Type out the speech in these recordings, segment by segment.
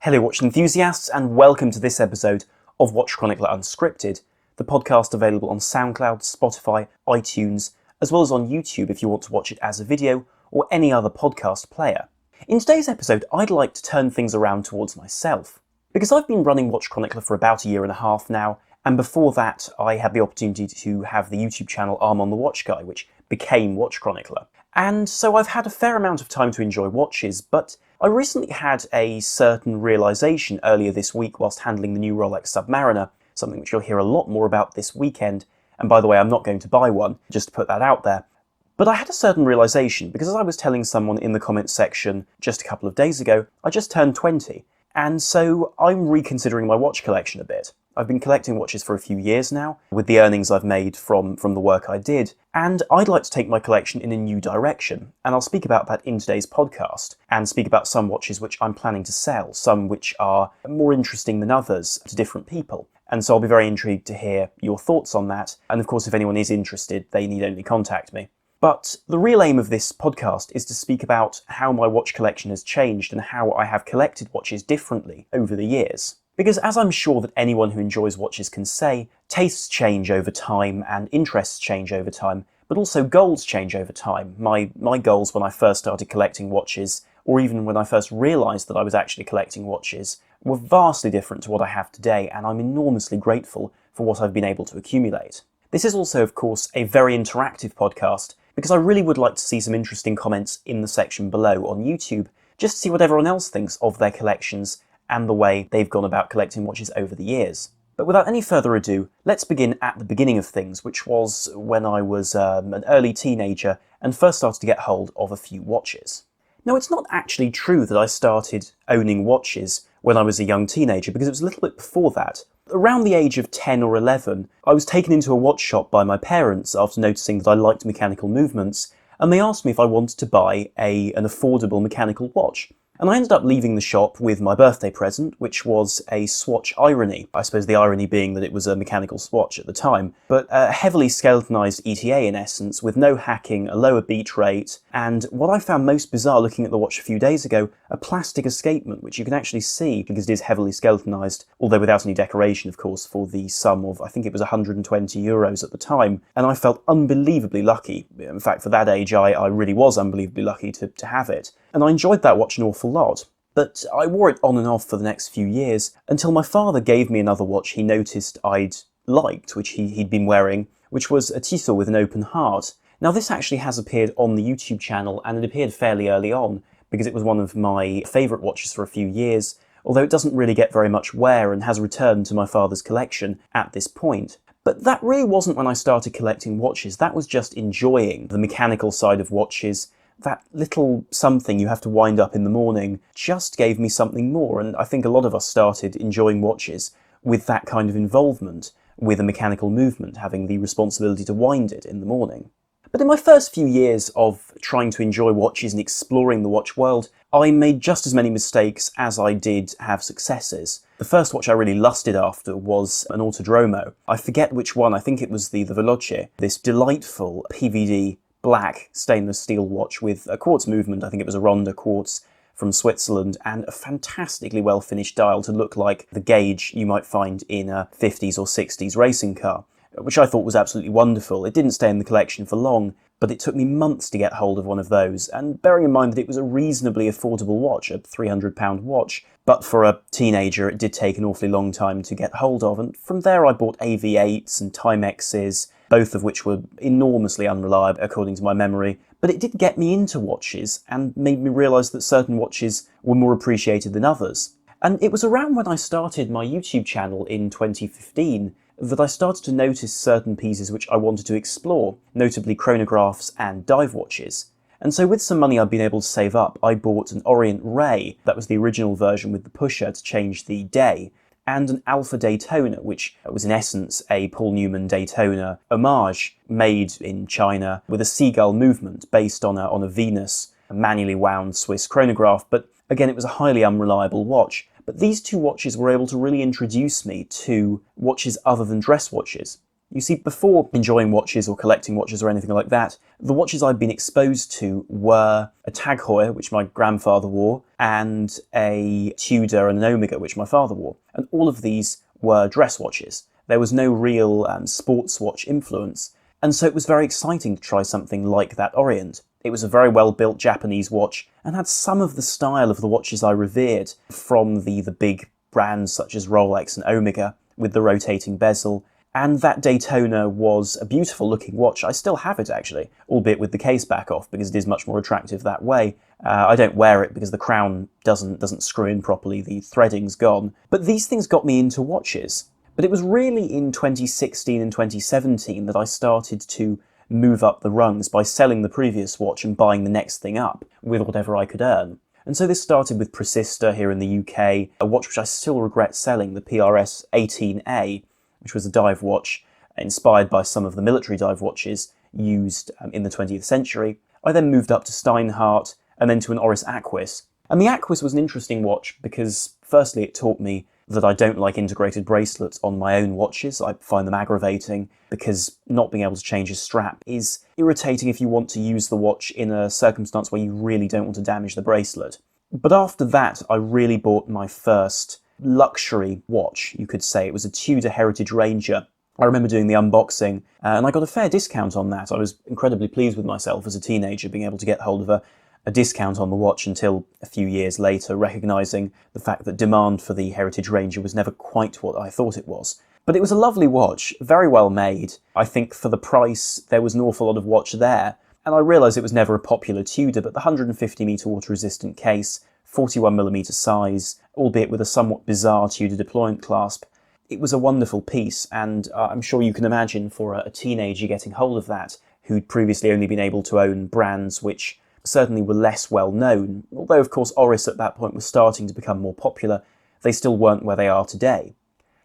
Hello watch enthusiasts, and welcome to this episode of Watch Chronicler Unscripted, the podcast available on SoundCloud, Spotify, iTunes, as well as on YouTube if you want to watch it as a video or any other podcast player. In today's episode, I'd like to turn things around towards myself, because I've been running Watch Chronicler for about a year and a half now, and before that I had the opportunity to have the YouTube channel Arm on the Watch Guy, which became Watch Chronicler. And so I've had a fair amount of time to enjoy watches, but I recently had a certain realisation earlier this week whilst handling the new Rolex Submariner, something which you'll hear a lot more about this weekend, and by the way, I'm not going to buy one, just to put that out there. But I had a certain realisation, because as I was telling someone in the comments section just a couple of days ago, I just turned 20, and so I'm reconsidering my watch collection a bit. I've been collecting watches for a few years now, with the earnings I've made from the work I did, and I'd like to take my collection in a new direction, and I'll speak about that in today's podcast, and speak about some watches which I'm planning to sell, some which are more interesting than others to different people. And so I'll be very intrigued to hear your thoughts on that, and of course if anyone is interested, they need only contact me. But the real aim of this podcast is to speak about how my watch collection has changed and how I have collected watches differently over the years. Because as I'm sure that anyone who enjoys watches can say, tastes change over time and interests change over time, but also goals change over time. My goals when I first started collecting watches, or even when I first realised that I was actually collecting watches, were vastly different to what I have today, and I'm enormously grateful for what I've been able to accumulate. This is also, of course, a very interactive podcast, because I really would like to see some interesting comments in the section below on YouTube, just to see what everyone else thinks of their collections and the way they've gone about collecting watches over the years. But without any further ado, let's begin at the beginning of things, which was when I was an early teenager and first started to get hold of a few watches. Now, it's not actually true that I started owning watches when I was a young teenager, because it was a little bit before that. Around the age of 10 or 11, I was taken into a watch shop by my parents after noticing that I liked mechanical movements, and they asked me if I wanted to buy an affordable mechanical watch. And I ended up leaving the shop with my birthday present, which was a Swatch Irony. I suppose the irony being that it was a mechanical Swatch at the time, but a heavily skeletonized ETA in essence, with no hacking, a lower beat rate, and what I found most bizarre looking at the watch a few days ago, a plastic escapement, which you can actually see because it is heavily skeletonized, although without any decoration, of course, for the sum of, I think it was €120 at the time, and I felt unbelievably lucky. In fact, for that age, I really was unbelievably lucky to have it. And I enjoyed that watch an awful lot, but I wore it on and off for the next few years until my father gave me another watch he noticed I'd liked, which he'd been wearing, which was a Tudor with an open heart. Now this actually has appeared on the YouTube channel, and it appeared fairly early on because it was one of my favourite watches for a few years, although it doesn't really get very much wear and has returned to my father's collection at this point. But that really wasn't when I started collecting watches, that was just enjoying the mechanical side of watches. That little something you have to wind up in the morning just gave me something more, and I think a lot of us started enjoying watches with that kind of involvement, with a mechanical movement, having the responsibility to wind it in the morning. But in my first few years of trying to enjoy watches and exploring the watch world, I made just as many mistakes as I did have successes. The first watch I really lusted after was an Autodromo. I forget which one, I think it was the Veloce, this delightful PVD black stainless steel watch with a quartz movement. I think it was a Ronda quartz from Switzerland, and a fantastically well finished dial to look like the gauge you might find in a 50s or 60s racing car, which I thought was absolutely wonderful. It didn't stay in the collection for long, but it took me months to get hold of one of those, and bearing in mind that it was a reasonably affordable watch, a £300 watch, but for a teenager it did take an awfully long time to get hold of, and from there I bought AV8s and Timexes, both of which were enormously unreliable according to my memory, but it did get me into watches and made me realise that certain watches were more appreciated than others. And it was around when I started my YouTube channel in 2015 that I started to notice certain pieces which I wanted to explore, notably chronographs and dive watches. And so with some money I'd been able to save up, I bought an Orient Ray, that was the original version with the pusher to change the day, and an Alpha Daytona, which was in essence a Paul Newman Daytona homage made in China with a seagull movement based on a Venus, a manually wound Swiss chronograph, but again it was a highly unreliable watch. But these two watches were able to really introduce me to watches other than dress watches. You see, before enjoying watches or collecting watches or anything like that, the watches I'd been exposed to were a Tag Heuer, which my grandfather wore, and a Tudor and an Omega, which my father wore. And all of these were dress watches. There was no real sports watch influence. And so it was very exciting to try something like that Orient. It was a very well-built Japanese watch and had some of the style of the watches I revered from the big brands such as Rolex and Omega with the rotating bezel. And that Daytona was a beautiful looking watch. I still have it actually, albeit with the case back off because it is much more attractive that way. I don't wear it because the crown doesn't screw in properly, the threading's gone. But these things got me into watches. But it was really in 2016 and 2017 that I started to move up the rungs by selling the previous watch and buying the next thing up with whatever I could earn. And so this started with Precista here in the UK, a watch which I still regret selling, the PRS 18A, which was a dive watch inspired by some of the military dive watches used in the 20th century. I then moved up to Steinhardt and then to an Oris Aquis. And the Aquis was an interesting watch because firstly it taught me that I don't like integrated bracelets on my own watches. I find them aggravating because not being able to change a strap is irritating if you want to use the watch in a circumstance where you really don't want to damage the bracelet. But after that, I really bought my first luxury watch, you could say. It was a Tudor Heritage Ranger. I remember doing the unboxing and I got a fair discount on that. I was incredibly pleased with myself as a teenager being able to get hold of a discount on the watch until a few years later, recognising the fact that demand for the Heritage Ranger was never quite what I thought it was. But it was a lovely watch, very well made. I think for the price there was an awful lot of watch there, and I realise it was never a popular Tudor, but the 150mm water resistant case, 41mm size, albeit with a somewhat bizarre Tudor deployment clasp, it was a wonderful piece, and I'm sure you can imagine for a teenager getting hold of that, who'd previously only been able to own brands which certainly were less well known. Although of course Oris at that point was starting to become more popular, they still weren't where they are today.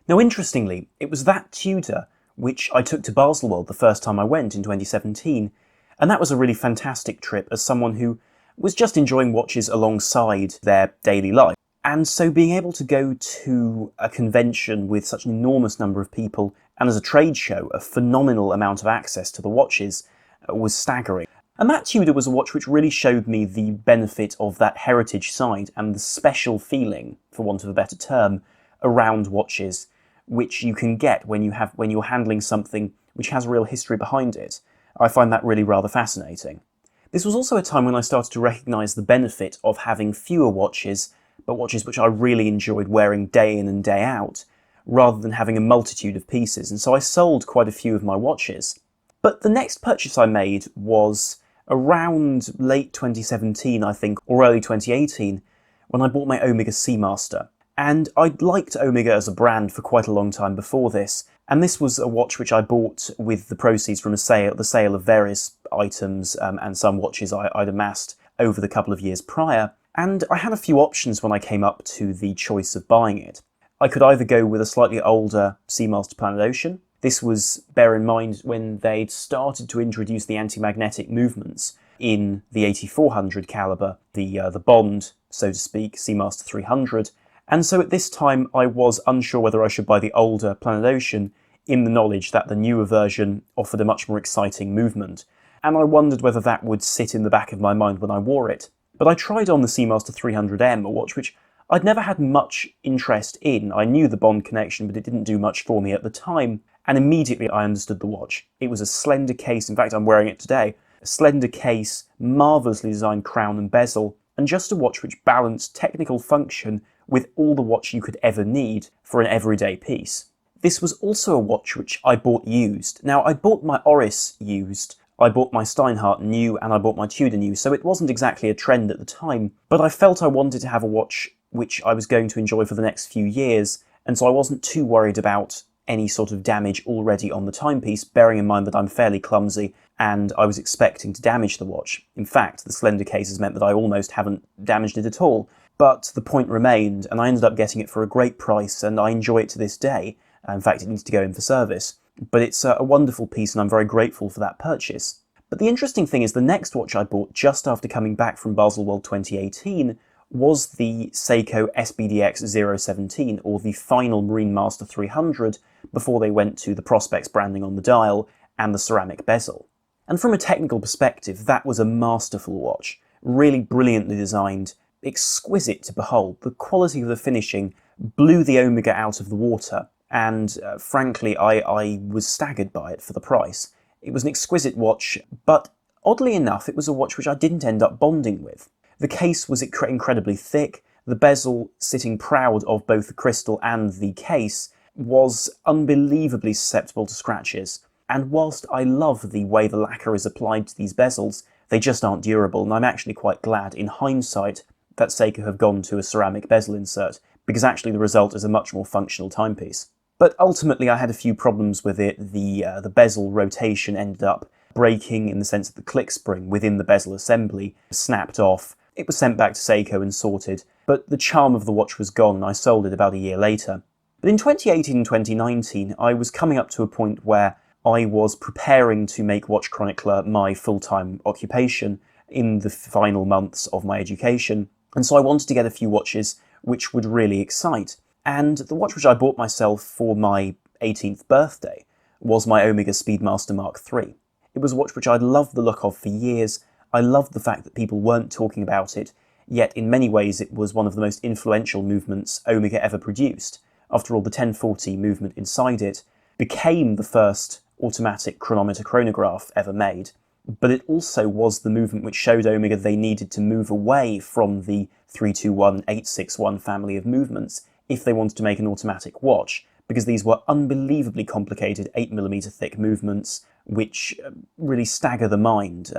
Now interestingly, it was that Tudor which I took to Baselworld the first time I went in 2017, and that was a really fantastic trip as someone who was just enjoying watches alongside their daily life. And so being able to go to a convention with such an enormous number of people, and as a trade show, a phenomenal amount of access to the watches, was staggering. And that Tudor was a watch which really showed me the benefit of that heritage side and the special feeling, for want of a better term, around watches, which you can get when you're handling something which has a real history behind it. I find that really rather fascinating. This was also a time when I started to recognise the benefit of having fewer watches, but watches which I really enjoyed wearing day in and day out, rather than having a multitude of pieces, and so I sold quite a few of my watches. But the next purchase I made was around late 2017, I think, or early 2018, when I bought my Omega Speedmaster. And I'd liked Omega as a brand for quite a long time before this, and this was a watch which I bought with the proceeds from the sale of various items and some watches I'd amassed over the couple of years prior. And I had a few options when I came up to the choice of buying it. I could either go with a slightly older Seamaster Planet Ocean. This was, bear in mind, when they'd started to introduce the anti-magnetic movements in the 8400 caliber, the Bond, so to speak, Seamaster 300. And so at this time I was unsure whether I should buy the older Planet Ocean, in the knowledge that the newer version offered a much more exciting movement. And I wondered whether that would sit in the back of my mind when I wore it. But I tried on the Seamaster 300M, a watch which I'd never had much interest in. I knew the Bond connection, but it didn't do much for me at the time. And immediately I understood the watch. It was a slender case, in fact I'm wearing it today, a slender case, marvellously designed crown and bezel, and just a watch which balanced technical function with all the watch you could ever need for an everyday piece. This was also a watch which I bought used. Now I bought my Oris used, I bought my Steinhardt new, and I bought my Tudor new, so it wasn't exactly a trend at the time, but I felt I wanted to have a watch which I was going to enjoy for the next few years, and so I wasn't too worried about any sort of damage already on the timepiece, bearing in mind that I'm fairly clumsy and I was expecting to damage the watch. In fact, the slender case has meant that I almost haven't damaged it at all, but the point remained, and I ended up getting it for a great price, and I enjoy it to this day. In fact, it needs to go in for service, but it's a wonderful piece and I'm very grateful for that purchase. But the interesting thing is the next watch I bought just after coming back from Baselworld 2018 was the Seiko SBDX 017, or the final Marine Master 300, before they went to the Prospex branding on the dial and the ceramic bezel. And from a technical perspective, that was a masterful watch, really brilliantly designed, exquisite to behold. The quality of the finishing blew the Omega out of the water, and frankly, I was staggered by it for the price. It was an exquisite watch, but oddly enough, it was a watch which I didn't end up bonding with. The case was incredibly thick, the bezel, sitting proud of both the crystal and the case, was unbelievably susceptible to scratches. And whilst I love the way the lacquer is applied to these bezels, they just aren't durable, and I'm actually quite glad, in hindsight, that Seiko have gone to a ceramic bezel insert, because actually the result is a much more functional timepiece. But ultimately I had a few problems with it. The bezel rotation ended up breaking, in the sense that the click spring within the bezel assembly snapped off. It was sent back to Seiko and sorted, but the charm of the watch was gone, and I sold it about a year later. But in 2018 and 2019, I was coming up to a point where I was preparing to make Watch Chronicler my full-time occupation in the final months of my education, and so I wanted to get a few watches which would really excite. And the watch which I bought myself for my 18th birthday was my Omega Speedmaster Mark III. It was a watch which I'd loved the look of for years. I loved the fact that people weren't talking about it, yet in many ways it was one of the most influential movements Omega ever produced. After all, the 1040 movement inside it became the first automatic chronometer chronograph ever made, but it also was the movement which showed Omega they needed to move away from the 321, 861 family of movements if they wanted to make an automatic watch, because these were unbelievably complicated 8mm thick movements which really stagger the mind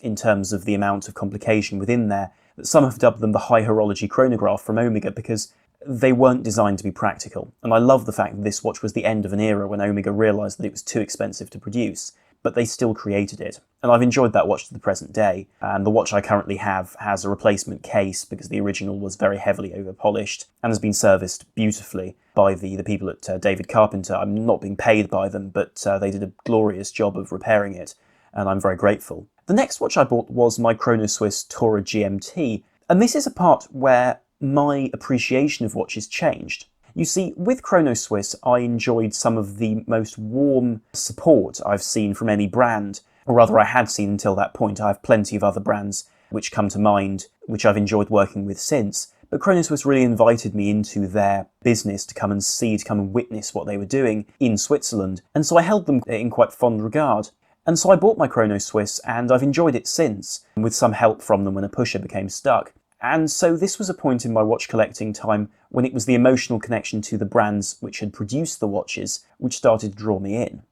in terms of the amount of complication within there. Some have dubbed them the high horology chronograph from Omega because they weren't designed to be practical, and I love the fact that this watch was the end of an era when Omega realised that it was too expensive to produce, but they still created it, and I've enjoyed that watch to the present day. And the watch I currently have has a replacement case because the original was very heavily over-polished and has been serviced beautifully by the people at David Carpenter. I'm not being paid by them, but they did a glorious job of repairing it, and I'm very grateful. The next watch I bought was my Chronoswiss Torah Gmt, and this is a part where my appreciation of watches changed. You see, with Chronoswiss, I enjoyed some of the most warm support I've seen from any brand, or rather I had seen until that point. I have plenty of other brands which come to mind, which I've enjoyed working with since, but Chronoswiss really invited me into their business to come and see, to come and witness what they were doing in Switzerland, and so I held them in quite fond regard. And so I bought my Chronoswiss, and I've enjoyed it since, with some help from them when a pusher became stuck. And so this was a point in my watch collecting time when it was the emotional connection to the brands which had produced the watches which started to draw me in.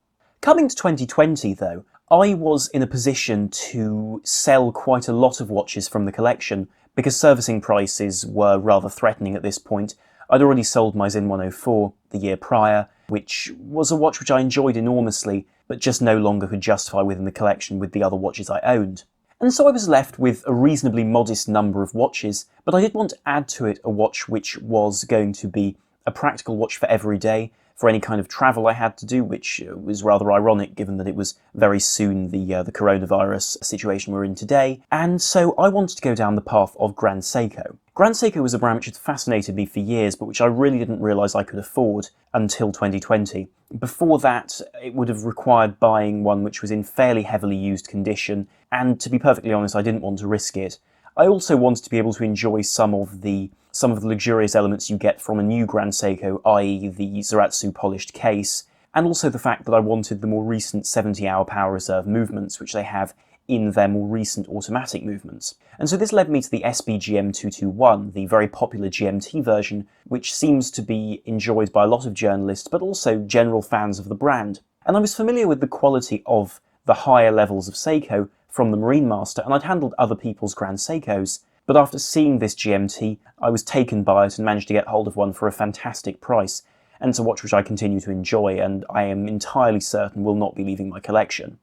Coming to 2020 though, I was in a position to sell quite a lot of watches from the collection because servicing prices were rather threatening at this point. I'd already sold my Zin 104 the year prior, which was a watch which I enjoyed enormously, but just no longer could justify within the collection with the other watches I owned. And so I was left with a reasonably modest number of watches, but I did want to add to it a watch which was going to be a practical watch for every day, for any kind of travel I had to do, which was rather ironic given that it was very soon the coronavirus situation we're in today. And so I wanted to go down the path of Grand Seiko. Grand Seiko was a brand which had fascinated me for years, but which I really didn't realise I could afford until 2020. Before that, it would have required buying one which was in fairly heavily used condition, and to be perfectly honest, I didn't want to risk it. I also wanted to be able to enjoy some of the luxurious elements you get from a new Grand Seiko, i.e. the Zaratsu polished case, and also the fact that I wanted the more recent 70-hour power reserve movements which they have in their more recent automatic movements. And so this led me to the SBGM221, the very popular GMT version, which seems to be enjoyed by a lot of journalists, but also general fans of the brand. And I was familiar with the quality of the higher levels of Seiko from the Marine Master, and I'd handled other people's Grand Seikos, but after seeing this GMT, I was taken by it and managed to get hold of one for a fantastic price, and it's a watch which I continue to enjoy, and I am entirely certain will not be leaving my collection.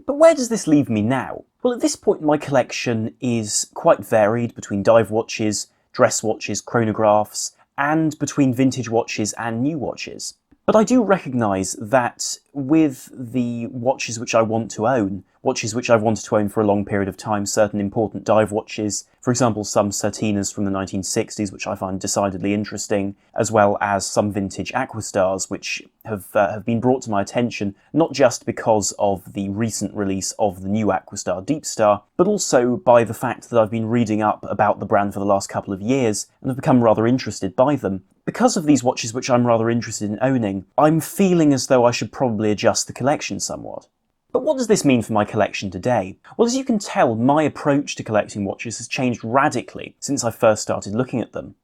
But where does this leave me now? Well, at this point my collection is quite varied between dive watches, dress watches, chronographs, and between vintage watches and new watches. But I do recognise that with the watches which I want to own, watches which I've wanted to own for a long period of time, certain important dive watches, for example some Certinas from the 1960s which I find decidedly interesting, as well as some vintage Aquastars which have been brought to my attention not just because of the recent release of the new Aquastar Deep Star, but also by the fact that I've been reading up about the brand for the last couple of years and have become rather interested by them. Because of these watches which I'm rather interested in owning, I'm feeling as though I should probably adjust the collection somewhat. But what does this mean for my collection today? Well, as you can tell, my approach to collecting watches has changed radically since I first started looking at them.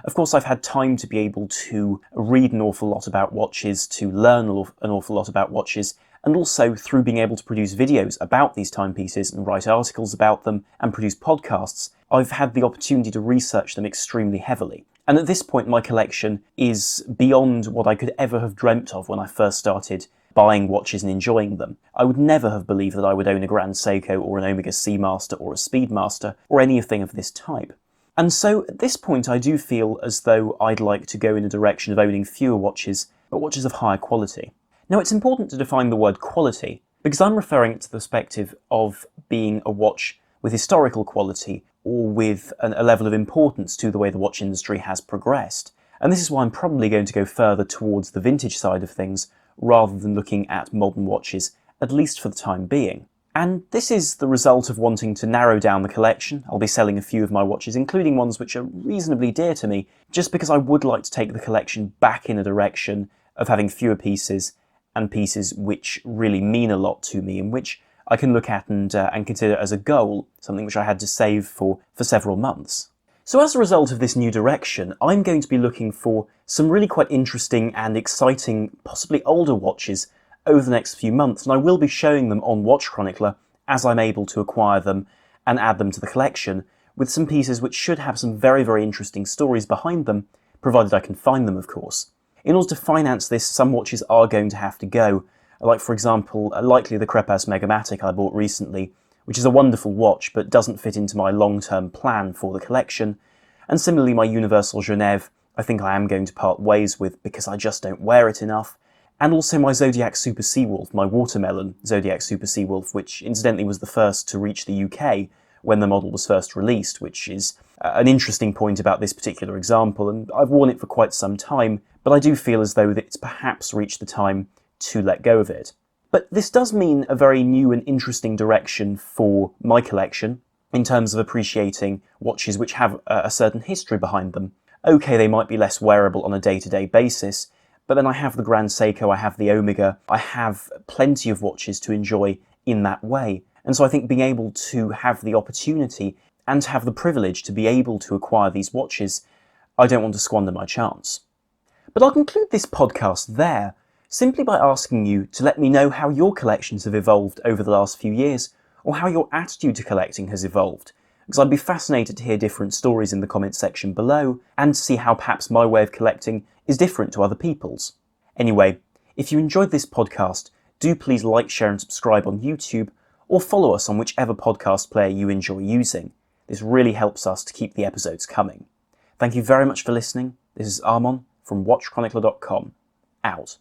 Of course, I've had time to be able to read an awful lot about watches, to learn an awful lot about watches, and also through being able to produce videos about these timepieces and write articles about them and produce podcasts, I've had the opportunity to research them extremely heavily. And at this point, my collection is beyond what I could ever have dreamt of when I first started buying watches and enjoying them. I would never have believed that I would own a Grand Seiko or an Omega Seamaster or a Speedmaster or anything of this type. And so at this point I do feel as though I'd like to go in a direction of owning fewer watches, but watches of higher quality. Now it's important to define the word quality, because I'm referring to the perspective of being a watch with historical quality or with a level of importance to the way the watch industry has progressed. And this is why I'm probably going to go further towards the vintage side of things rather than looking at modern watches, at least for the time being. And this is the result of wanting to narrow down the collection. I'll be selling a few of my watches, including ones which are reasonably dear to me, just because I would like to take the collection back in a direction of having fewer pieces and pieces which really mean a lot to me and which I can look at and consider as a goal, something which I had to save for several months. So as a result of this new direction, I'm going to be looking for some really quite interesting and exciting, possibly older watches over the next few months, and I will be showing them on Watch Chronicler as I'm able to acquire them and add them to the collection, with some pieces which should have some very, very interesting stories behind them, provided I can find them, of course. In order to finance this, some watches are going to have to go, like for example, likely the Chronoswiss Megamatic I bought recently, which is a wonderful watch but doesn't fit into my long-term plan for the collection, and similarly my Universal Genève I think I am going to part ways with because I just don't wear it enough, and also my Zodiac Super Seawolf, my watermelon Zodiac Super Seawolf, which incidentally was the first to reach the UK when the model was first released, which is an interesting point about this particular example, and I've worn it for quite some time, but I do feel as though that it's perhaps reached the time to let go of it. But this does mean a very new and interesting direction for my collection in terms of appreciating watches which have a certain history behind them. Okay, they might be less wearable on a day-to-day basis, but then I have the Grand Seiko, I have the Omega, I have plenty of watches to enjoy in that way. And so I think being able to have the opportunity and to have the privilege to be able to acquire these watches, I don't want to squander my chance. But I'll conclude this podcast there, simply by asking you to let me know how your collections have evolved over the last few years, or how your attitude to collecting has evolved, because I'd be fascinated to hear different stories in the comments section below, and to see how perhaps my way of collecting is different to other people's. Anyway, if you enjoyed this podcast, do please like, share and subscribe on YouTube, or follow us on whichever podcast player you enjoy using. This really helps us to keep the episodes coming. Thank you very much for listening. This is Armon from WatchChronicler.com, out.